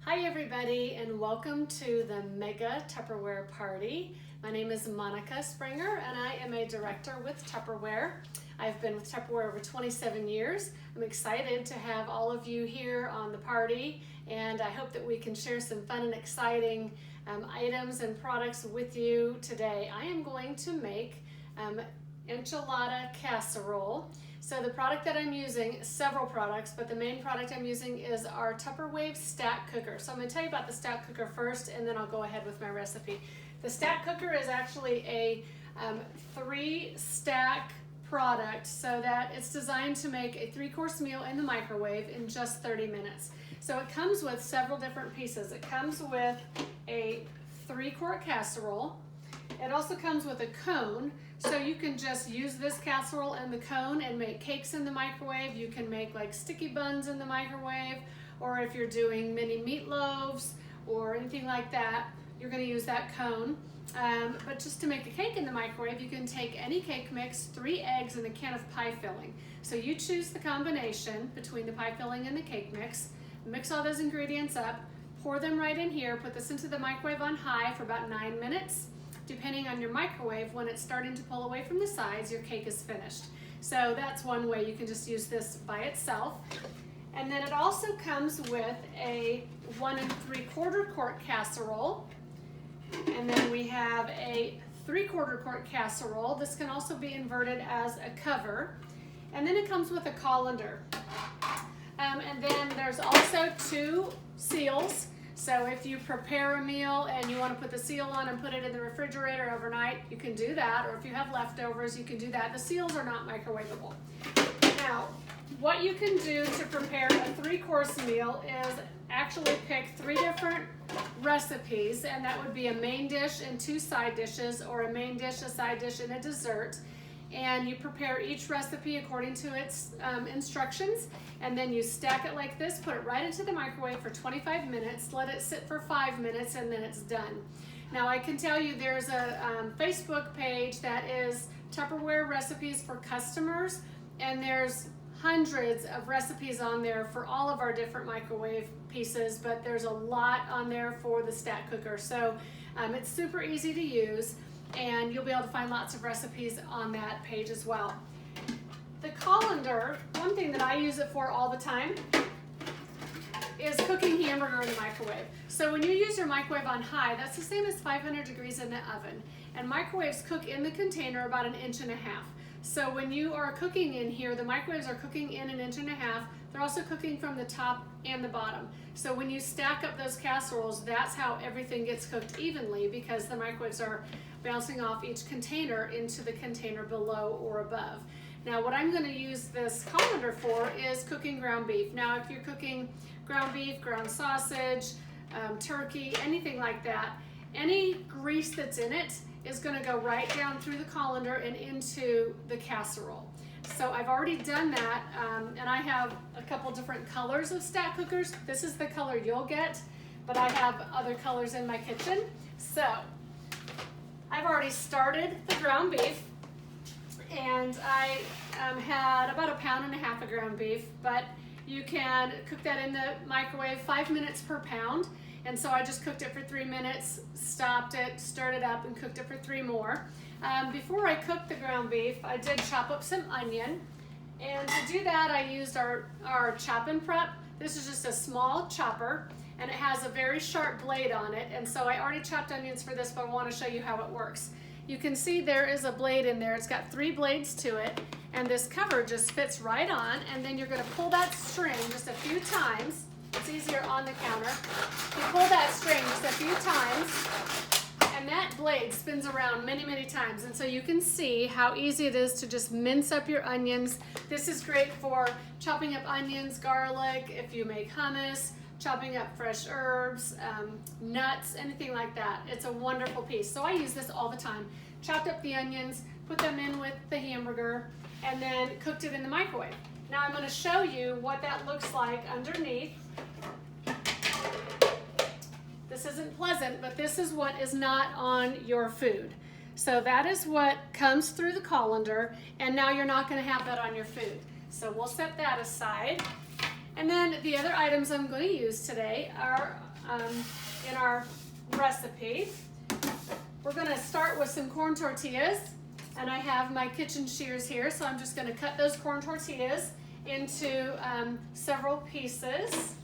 Hi everybody, and welcome to the Mega Tupperware Party. My name is Monica Springer and I am a director with Tupperware. I've been with Tupperware over 27 years. I'm excited to have all of you here on the party, and I hope that we can share some fun and exciting items and products with you today. I am going to make enchilada casserole. So the product that I'm using, several products, but the main product I'm using is our Tupperware stack cooker. So I'm going to tell you about the stack cooker first, and then I'll go ahead with my recipe. The stack cooker is actually a 3-stack product, so that it's designed to make a 3-course meal in the microwave in just 30 minutes. So it comes with several different pieces. It comes with a 3-quart casserole. It also comes with a cone, so you can just use this casserole and the cone and make cakes in the microwave. You can make like sticky buns in the microwave, or if you're doing mini meatloaves or anything like that, you're going to use that cone. But just to make a cake in the microwave, you can take any cake mix, 3 eggs, and a can of pie filling. So you choose the combination between the pie filling and the cake mix all those ingredients up, pour them right in here, put this into the microwave on high for about 9 minutes. Depending on your microwave, when it's starting to pull away from the sides, your cake is finished. So that's one way. You can just use this by itself. And then it also comes with a 1 3/4 quart casserole. And then we have a 3/4 quart casserole. This can also be inverted as a cover. And then it comes with a colander. And then there's also 2 seals. So if you prepare a meal and you want to put the seal on and put it in the refrigerator overnight, you can do that. Or if you have leftovers, you can do that. The seals are not microwavable. Now, what you can do to prepare a 3-course meal is actually pick 3 different recipes, and that would be a main dish and 2 side dishes, or a main dish, a side dish, and a dessert. And you prepare each recipe according to its instructions, and then you stack it like this, put it right into the microwave for 25 minutes, let it sit for 5 minutes, and then it's done. Now I can tell you there's a Facebook page that is Tupperware recipes for customers, and there's hundreds of recipes on there for all of our different microwave pieces, but there's a lot on there for the stack cooker. So it's super easy to use, and you'll be able to find lots of recipes on that page as well. The colander, one thing that I use it for all the time is cooking hamburger in the microwave. So when you use your microwave on high, that's the same as 500 degrees in the oven. And microwaves cook in the container about 1.5 inches. So when you are cooking in here, the microwaves are cooking in 1.5 inches. They're also cooking from the top and the bottom. So when you stack up those casseroles, that's how everything gets cooked evenly, because the microwaves are bouncing off each container into the container below or above. Now what I'm going to use this colander for is cooking ground beef. Now if you're cooking ground beef, ground sausage, turkey, anything like that, any grease that's in it is going to go right down through the colander and into the casserole. So I've already done that, and I have a couple different colors of stack cookers. This is the color you'll get, but I have other colors in my kitchen. So I've already started the ground beef, and I had about 1.5 pounds of ground beef, but you can cook that in the microwave 5 minutes per pound. And so I just cooked it for 3 minutes, stopped it, stirred it up, and cooked it for 3 more. Before I cooked the ground beef, I did chop up some onion. And to do that, I used our chop and prep. This is just a small chopper, and it has a very sharp blade on it. And so I already chopped onions for this, but I want to show you how it works. You can see there is a blade in there. It's got 3 blades to it, and this cover just fits right on. And then you're going to pull that string just a few times. It's easier on the counter. You pull that string just a few times, and that blade spins around many, many times. And so you can see how easy it is to just mince up your onions. This is great for chopping up onions, garlic, if you make hummus, chopping up fresh herbs, nuts, anything like that. It's a wonderful piece. So I use this all the time. Chopped up the onions, put them in with the hamburger, and then cooked it in the microwave. Now I'm going to show you what that looks like underneath. This isn't pleasant, but this is what is not on your food. So that is what comes through the colander, and now you're not going to have that on your food. So we'll set that aside. And then the other items I'm going to use today are in our recipe. We're going to start with some corn tortillas, and I have my kitchen shears here, so I'm just going to cut those corn tortillas into several pieces.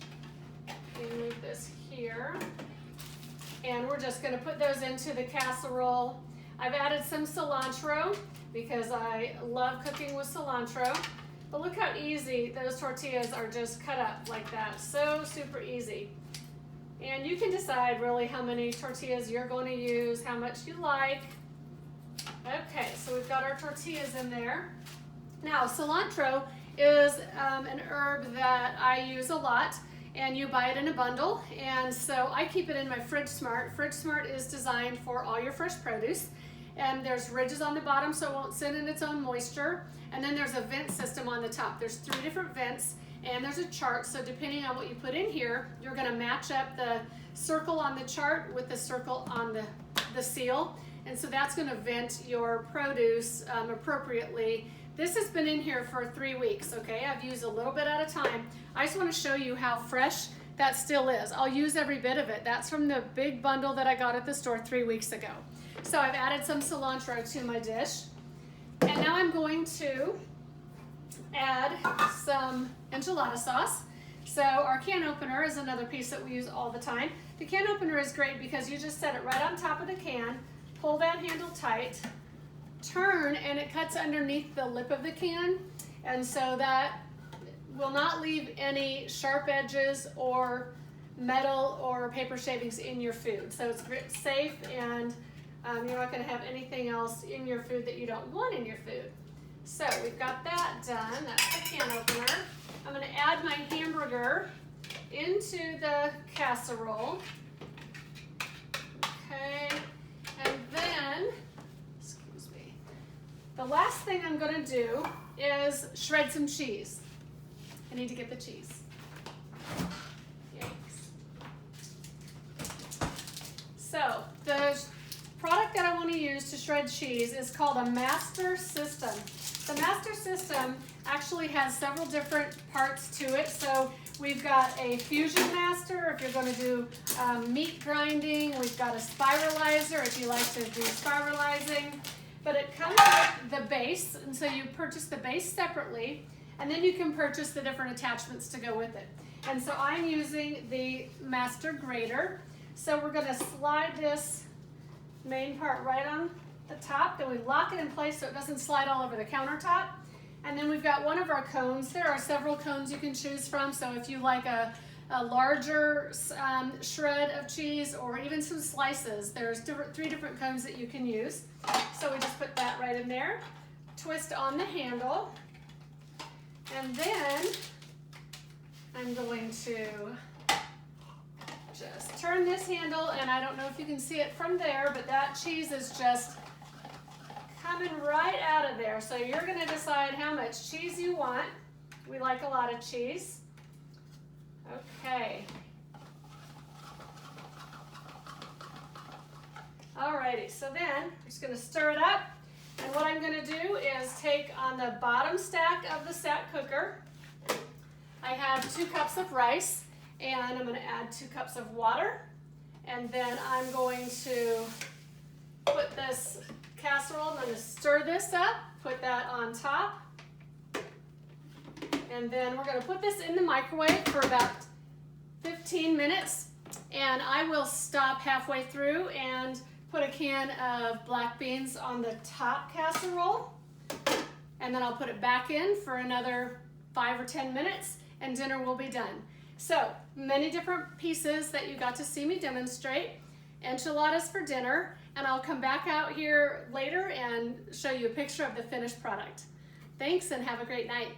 Let me move this here. And we're just going to put those into the casserole. I've added some cilantro because I love cooking with cilantro. But look how easy those tortillas are just cut up like that. So super easy. And you can decide really how many tortillas you're going to use, how much you like. Okay, so we've got our tortillas in there. Now, cilantro is an herb that I use a lot, and you buy it in a bundle. And so I keep it in my Fridge Smart. Fridge Smart is designed for all your fresh produce. And there's ridges on the bottom so it won't sit in its own moisture. And then there's a vent system on the top. There's 3 different vents, and there's a chart. So depending on what you put in here, you're gonna match up the circle on the chart with the circle on the seal. And so that's gonna vent your produce appropriately. This has been in here for 3 weeks, okay? I've used a little bit at a time. I just wanna show you how fresh that still is. I'll use every bit of it. That's from the big bundle that I got at the store 3 weeks ago. So I've added some cilantro to my dish. And now I'm going to add some enchilada sauce. So our can opener is another piece that we use all the time. The can opener is great because you just set it right on top of the can, pull that handle tight, turn, and it cuts underneath the lip of the can. And so that will not leave any sharp edges or metal or paper shavings in your food. So it's safe, and you're not going to have anything else in your food that you don't want in your food. So we've got that done. That's the can opener. I'm going to add my hamburger into the casserole. Okay, and then, excuse me, the last thing I'm going to do is shred some cheese. I need to get the cheese. Yikes. So the product that I want to use to shred cheese is called a master system. The master system actually has several different parts to it. So we've got a fusion master if you're going to do meat grinding. We've got a spiralizer if you like to do spiralizing. But it comes with the base, and so you purchase the base separately, and then you can purchase the different attachments to go with it. And so I'm using the master grater. So we're going to slide this main part right on the top, then we lock it in place so it doesn't slide all over the countertop. And then we've got one of our cones. There are several cones you can choose from, so if you like a larger shred of cheese or even some slices, there's 3 different cones that you can use. So we just put that right in there, twist on the handle, and then I'm going to just turn this handle, and I don't know if you can see it from there, but that cheese is just coming right out of there. So you're going to decide how much cheese you want. We like a lot of cheese. Okay. Alrighty, so then I'm just going to stir it up, and what I'm going to do is take on the bottom stack of the set cooker, I have 2 cups of rice, and I'm going to add 2 cups of water, and then I'm going to put this casserole, I'm going to stir this up, put that on top, and then we're going to put this in the microwave for about 15 minutes, and I will stop halfway through and put a can of black beans on the top casserole, and then I'll put it back in for another 5 or 10 minutes, and dinner will be done. So, many different pieces that you got to see me demonstrate. Enchiladas for dinner, and I'll come back out here later and show you a picture of the finished product. Thanks, and have a great night.